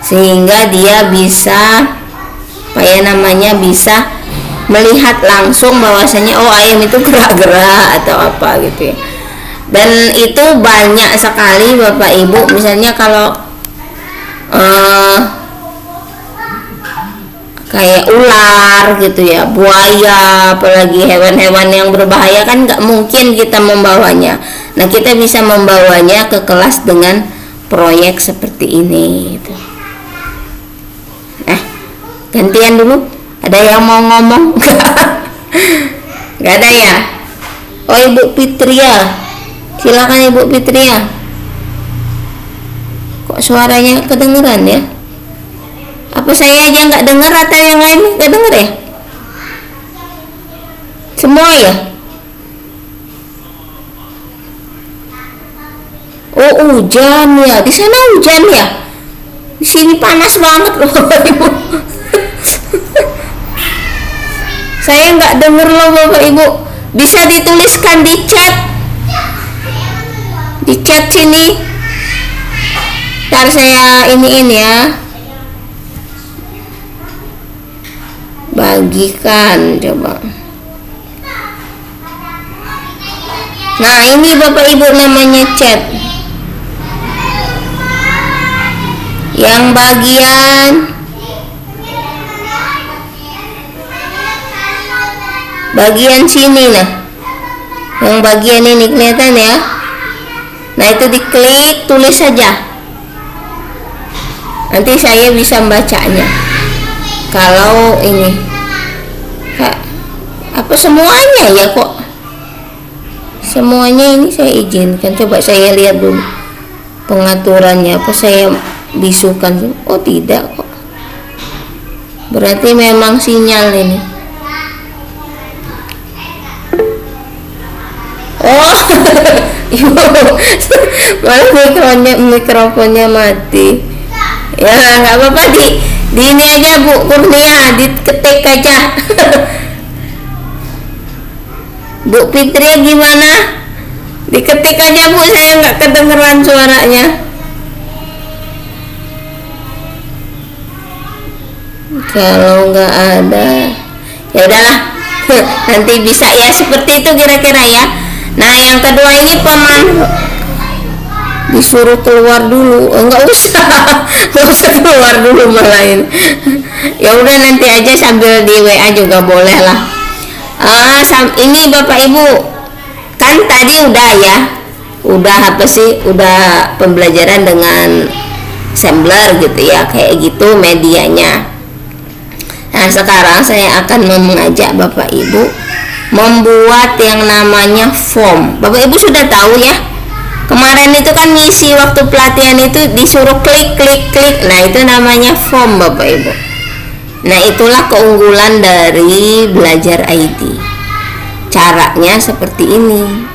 sehingga dia bisa apa ya namanya, bisa melihat langsung bahwasanya oh ayam itu gerak-gerak atau apa gitu ya. Dan itu banyak sekali Bapak Ibu, misalnya kalau kayak ular gitu ya, buaya, apalagi hewan-hewan yang berbahaya kan nggak mungkin kita membawanya. Nah kita bisa membawanya ke kelas dengan proyek seperti ini gitu. Nah gantian dulu, ada yang mau ngomong? Nggak ada ya? Oh Ibu Fitria, silakan Ibu Fitria. Kok suaranya kedengeran ya? Apa saya aja nggak dengar atau yang lain nggak dengar ya? Semua ya? Oh hujan ya, di sana hujan ya? Di sini panas banget loh Ibu. Saya nggak dengar loh Bapak Ibu. Bisa dituliskan di chat, sini. Ntar saya iniin ya, bagikan coba. Nah ini Bapak Ibu namanya chat. Yang bagian sini, nah, yang bagian ini kelihatan ya. Nah, itu diklik, tulis saja. Nanti saya bisa membacanya. Kalau ini apa semuanya ya, kok semuanya ini saya izinkan. Coba saya lihat dulu pengaturannya, apa saya bisukan. Oh tidak kok, berarti memang sinyal ini. Oh malah mikrofonnya mati. Ya nggak apa-apa, di ini aja Bu Kurnia, diketik aja. Bu Fitri gimana? Diketik aja Bu, saya nggak kedengeran suaranya. Kalau nggak ada, ya udahlah. Nanti bisa ya, seperti itu kira-kira ya. Nah, yang kedua ini disuruh keluar dulu. Enggak usah. Enggak usah keluar dulu malah ini. Ya udah, nanti aja sambil di WA juga boleh lah. Ini Bapak Ibu, kan tadi udah ya, udah apa sih, udah pembelajaran dengan assembler gitu ya, kayak gitu medianya. Nah, sekarang saya akan mengajak Bapak Ibu membuat yang namanya form. Bapak Ibu sudah tahu ya, kemarin itu kan ngisi waktu pelatihan itu disuruh klik. Nah, itu namanya form Bapak Ibu. Nah, itulah keunggulan dari belajar ID. Caranya seperti ini.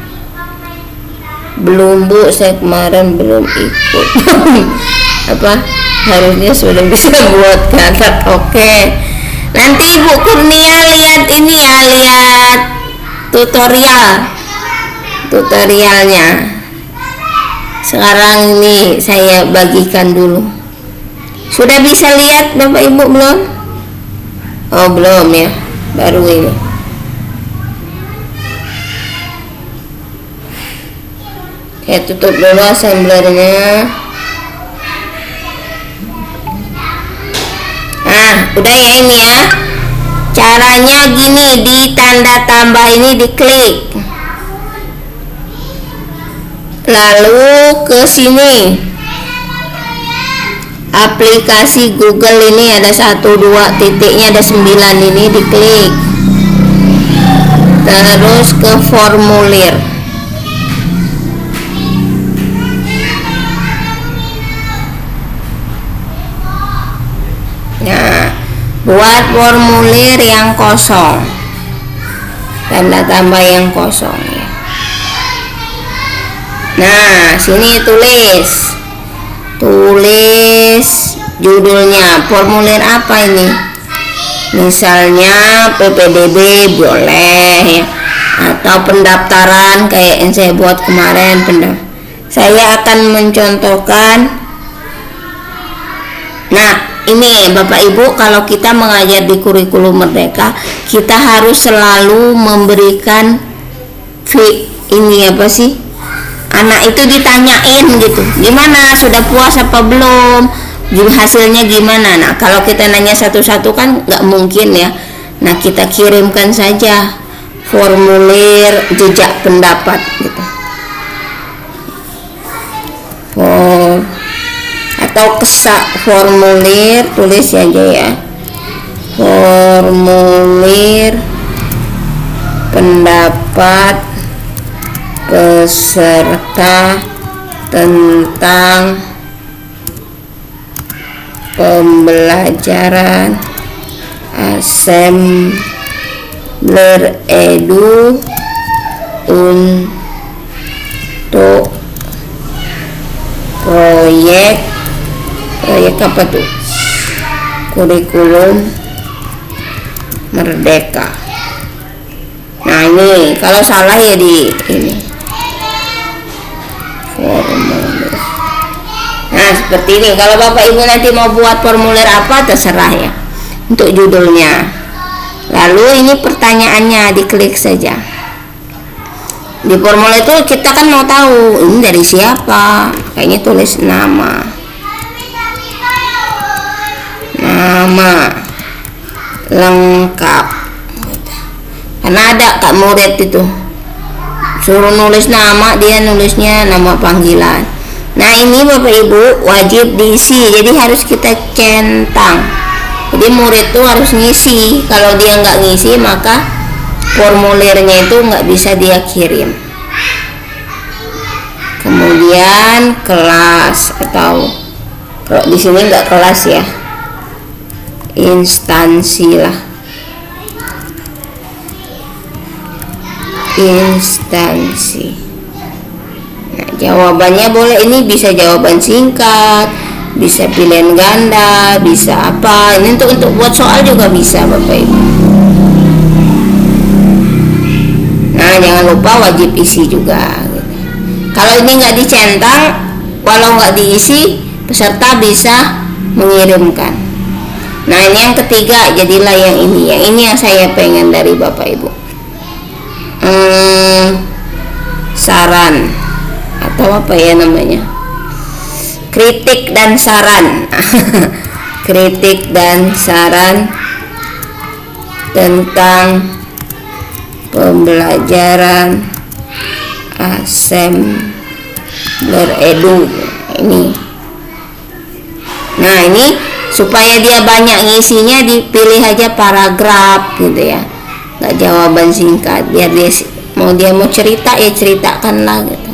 Belum Bu, saya kemarin belum ikut. Apa? Harusnya sudah bisa buat catat. Oke. Nanti Bu Kurnia lihat ini ya, lihat tutorialnya. Sekarang ini saya bagikan dulu. Sudah bisa lihat Bapak Ibu belum? Oh belum ya, baru ini. Saya tutup dulu assemblernya. Nah, udah ya ini ya. Caranya gini, di tanda tambah ini diklik. Lalu ke sini. Aplikasi Google ini ada 1, 2 titiknya, ada 9 ini diklik. Terus ke formulir. Nah, buat formulir yang kosong, tanda tambah yang kosong ya. Nah, sini tulis judulnya, formulir apa ini, misalnya PPDB boleh ya, atau pendaftaran kayak yang saya buat kemarin. Saya akan mencontohkan. Nah, ini Bapak Ibu, kalau kita mengajar di kurikulum Merdeka, kita harus selalu memberikan ini apa sih, anak itu ditanyain gitu, gimana, sudah puas apa belum, hasilnya gimana. Nah, kalau kita nanya satu-satu kan nggak mungkin ya. Nah, kita kirimkan saja formulir jejak pendapat gitu, atau formulir, tulis aja ya, formulir pendapat peserta tentang pembelajaran assembler edu untuk proyek apa tuh, kurikulum Merdeka. Nah, ini kalau salah ya di ini formulir. Nah, seperti ini. Kalau Bapak Ibu nanti mau buat formulir apa, terserah ya, untuk judulnya. Lalu ini pertanyaannya, diklik saja. Di formulir itu kita kan mau tahu ini dari siapa, kayaknya tulis nama. Karena ada kak murid itu suruh nulis nama, dia nulisnya nama panggilan. Nah ini Bapak Ibu wajib diisi, jadi harus kita centang. Jadi murid tuh harus ngisi. Kalau dia nggak ngisi maka formulirnya itu nggak bisa dia kirim. Kemudian kelas, atau kalau di sini nggak kelas ya, instansi lah, instansi. Nah, jawabannya boleh, ini bisa jawaban singkat, bisa pilihan ganda, bisa apa. Ini untuk buat soal juga bisa Bapak Ibu. Nah jangan lupa wajib isi juga. Kalau ini nggak dicentang, walau nggak diisi, peserta bisa mengirimkan. Nah ini yang ketiga, jadilah yang ini. Yang ini yang saya pengen dari Bapak Ibu. Saran atau apa ya namanya? Kritik dan saran. Kritik dan saran tentang pembelajaran Assembler Edu ini. Nah ini supaya dia banyak ngisinya, dipilih aja paragraf gitu ya, nggak jawaban singkat, biar dia mau cerita ya ceritakanlah gitu.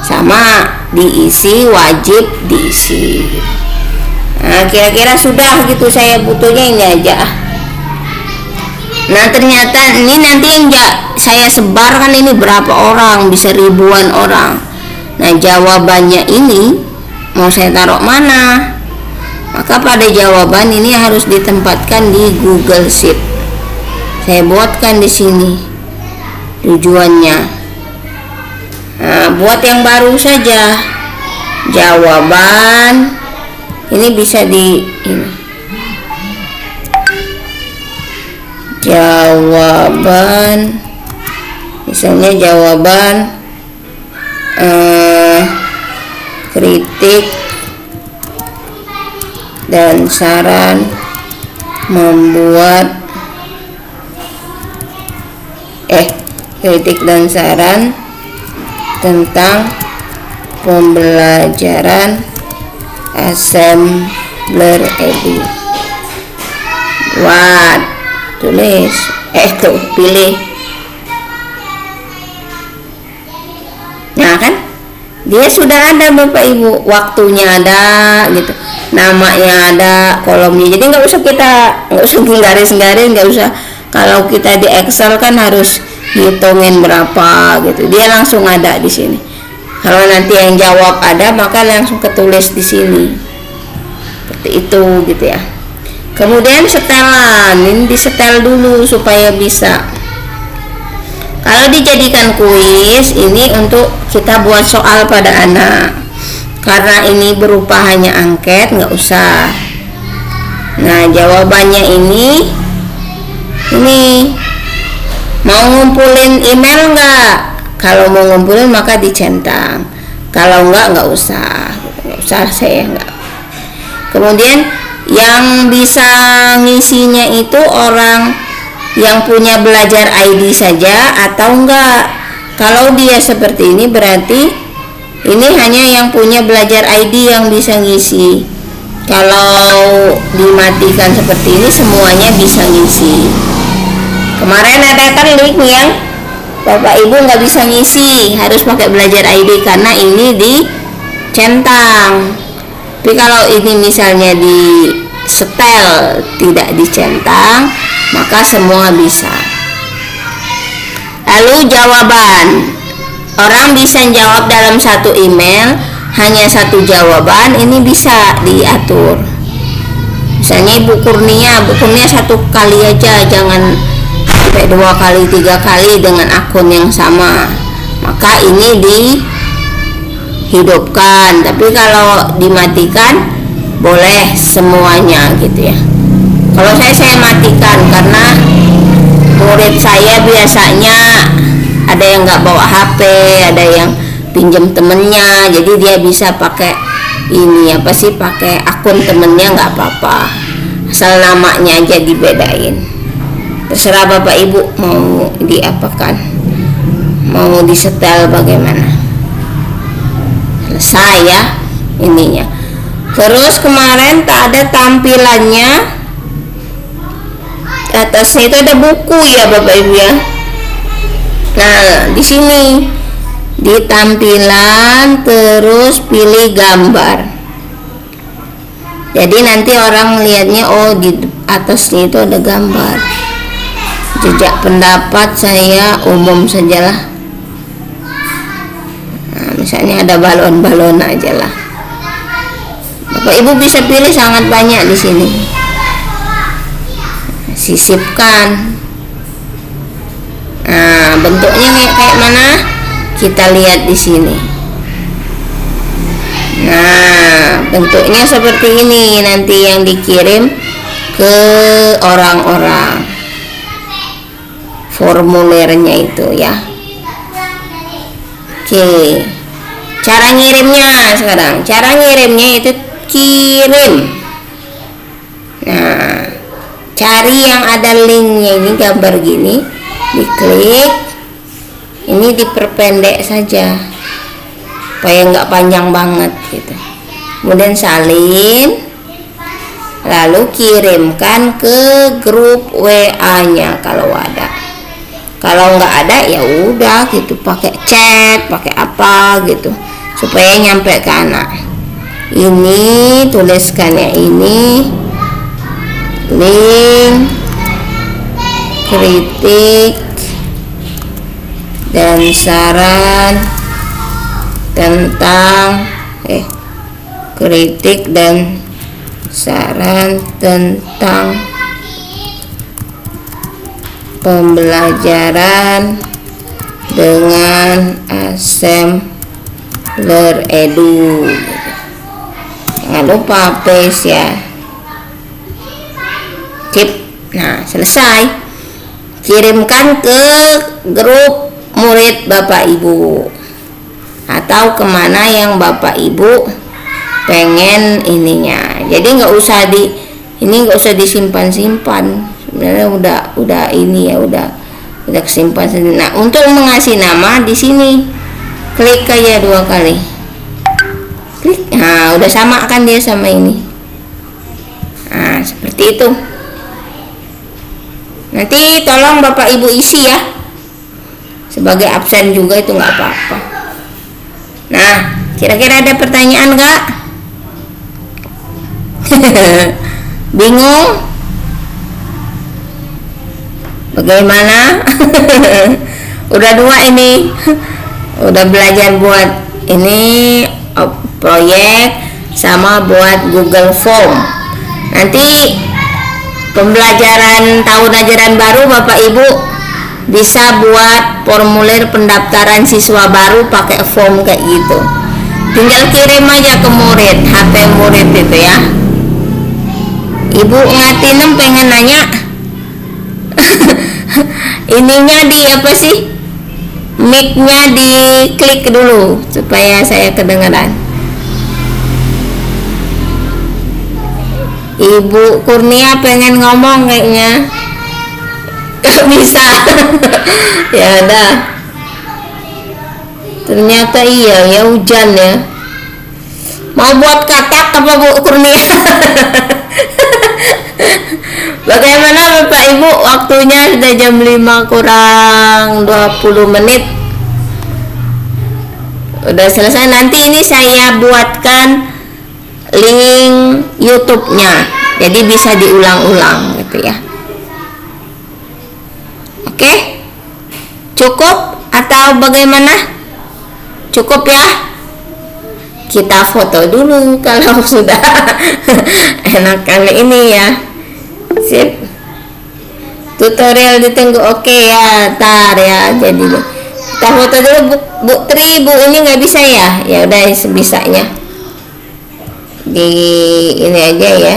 Sama diisi, wajib diisi. Nah kira-kira sudah gitu, saya butuhnya ini aja. Nah ternyata ini nanti yang saya sebarkan ini berapa orang, bisa ribuan orang. Nah jawabannya ini mau saya taruh mana? Maka pada jawaban ini harus ditempatkan di Google Sheet. Saya buatkan di sini tujuannya. Nah, buat yang baru saja jawaban ini bisa di ini. Jawaban, misalnya jawaban kritik dan saran membuat kritik dan saran tentang pembelajaran Assembler Edu. Tulis, tuh pilih. Nah kan dia sudah ada Bapak Ibu, waktunya ada gitu, namanya ada, kolomnya. Jadi nggak usah garis-garis, nggak usah. Kalau kita di Excel kan harus hitungin berapa gitu, dia langsung ada di sini. Kalau nanti yang jawab ada, maka langsung ketulis di sini seperti itu gitu ya. Kemudian setelan, ini disetel dulu supaya bisa. Kalau dijadikan kuis, ini untuk kita buat soal pada anak. Karena ini berupa hanya angket, nggak usah. Nah jawabannya ini mau ngumpulin email nggak? Kalau mau ngumpulin maka dicentang. Kalau nggak usah. Nggak usah, saya nggak. Kemudian yang bisa ngisinya itu orang yang punya belajar ID saja atau enggak. Kalau dia seperti ini berarti ini hanya yang punya belajar ID yang bisa ngisi. Kalau dimatikan seperti ini semuanya bisa ngisi. Kemarin ada kan link yang Bapak Ibu nggak bisa ngisi, harus pakai belajar ID karena ini dicentang. Tapi kalau ini misalnya di setel tidak dicentang, maka semua bisa. Lalu jawaban, orang bisa jawab dalam satu email hanya satu jawaban, ini bisa diatur. Misalnya Ibu Kurnia satu kali aja, jangan sampai 2 kali 3 kali dengan akun yang sama, maka ini dihidupkan. Tapi kalau dimatikan boleh semuanya gitu ya. Kalau saya matikan karena murid saya biasanya ada yang nggak bawa HP, ada yang pinjam temennya, jadi dia bisa pakai ini pakai akun temennya, nggak apa-apa, asal namanya aja dibedain. Terserah Bapak Ibu mau diapakan, mau disetel bagaimana. Selesai ya ininya. Terus kemarin tak ada tampilannya, atasnya itu ada buku ya Bapak Ibu ya. Nah di sini di tampilan terus pilih gambar. Jadi nanti orang lihatnya, oh di atasnya itu ada gambar. Jejak pendapat saya umum sajalah. Nah, misalnya ada balon-balon aja lah. Bapak Ibu bisa pilih sangat banyak di sini. Sisipkan. Nah, bentuknya kayak mana? Kita lihat di sini. Nah, bentuknya seperti ini nanti yang dikirim ke orang-orang. Formulirnya itu ya. Oke. Cara ngirimnya sekarang. Cara ngirimnya itu kirim. Nah, cari yang ada linknya ini, gambar gini, diklik. Ini diperpendek saja supaya nggak panjang banget gitu. Kemudian salin, lalu kirimkan ke grup WA-nya kalau ada. Kalau nggak ada ya udah gitu, pakai chat, pakai apa gitu supaya nyampe ke anak. Ini tuliskannya ini link kritik dan saran tentang kritik dan saran tentang pembelajaran dengan Assembler Edu. Jangan lupa paste ya. Tip. Nah, selesai. Kirimkan ke grup murid Bapak Ibu atau kemana yang Bapak Ibu pengen ininya. Jadi nggak usah nggak usah disimpan-simpan. Sebenarnya udah ini ya, udah kesimpan sendiri. Nah, untuk mengasih nama di sini klik aja 2 kali. Klik. Nah, udah sama kan dia sama ini. Nah, seperti itu. Nanti tolong Bapak Ibu isi ya. Sebagai absen juga itu nggak apa-apa. Nah, kira-kira ada pertanyaan nggak? Bingung? Bagaimana? Udah 2 ini. Udah belajar buat ini proyek sama buat Google Form. Nanti pembelajaran tahun ajaran baru Bapak Ibu bisa buat formulir pendaftaran siswa baru pakai form kayak gitu. Tinggal kirim aja ke murid, HP murid itu ya. Ibu Ngatinem pengen nanya ininya di apa sih, mic-nya diklik dulu supaya saya kedengaran. Ibu Kurnia pengen ngomong kayaknya gak bisa. Ya udah, ternyata iya ya, hujan ya. Mau buat katak apa Bu Kurnia? Bagaimana Bapak Ibu, waktunya sudah jam 5 kurang 20 menit. Udah selesai. Nanti ini saya buatkan link YouTube-nya, jadi bisa diulang-ulang gitu ya. Oke, cukup atau bagaimana? Cukup ya. Kita foto dulu kalau sudah enak kali ini ya. Sip. Tutorial ditunggu. Oke ya, tar ya. Jadi kita foto dulu Bu Tri. Bu ini nggak bisa ya? Ya udah sebisanya. Di ini aja ya.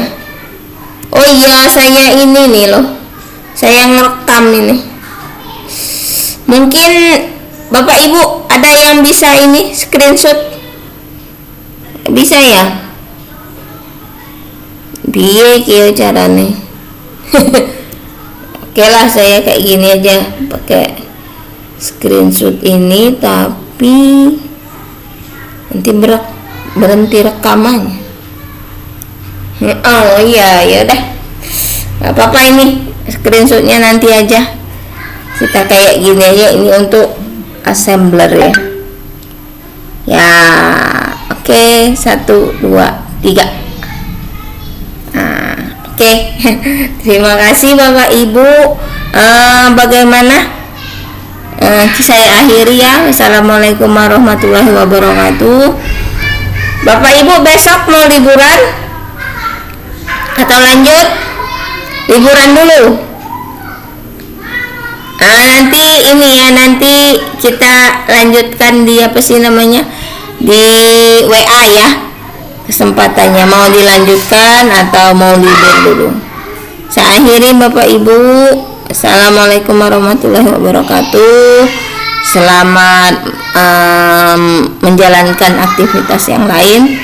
Oh iya, saya ini nih loh. Saya ngerekam ini. Mungkin Bapak Ibu ada yang bisa ini screenshot? Bisa ya? Piye kieu carane? Oke lah, saya kayak gini aja pakai screenshot ini, tapi nanti berhenti rekamannya. Oh iya, ya udah, nggak apa-apa, ini screenshotnya nanti aja. Kita kayak gini aja, ini untuk assembler ya. Ya, oke, 1, 2, 3. Nah, oke. Terima kasih Bapak Ibu. Bagaimana? Saya akhiri ya. Wassalamualaikum warahmatullahi wabarakatuh. Bapak Ibu besok mau liburan atau lanjut? Liburan dulu. Nanti ini ya, nanti kita lanjutkan di apa sih namanya, di WA ya, kesempatannya mau dilanjutkan atau mau libur dulu. Saya akhiri Bapak Ibu. Assalamualaikum warahmatullahi wabarakatuh. Selamat menjalankan aktivitas yang lain.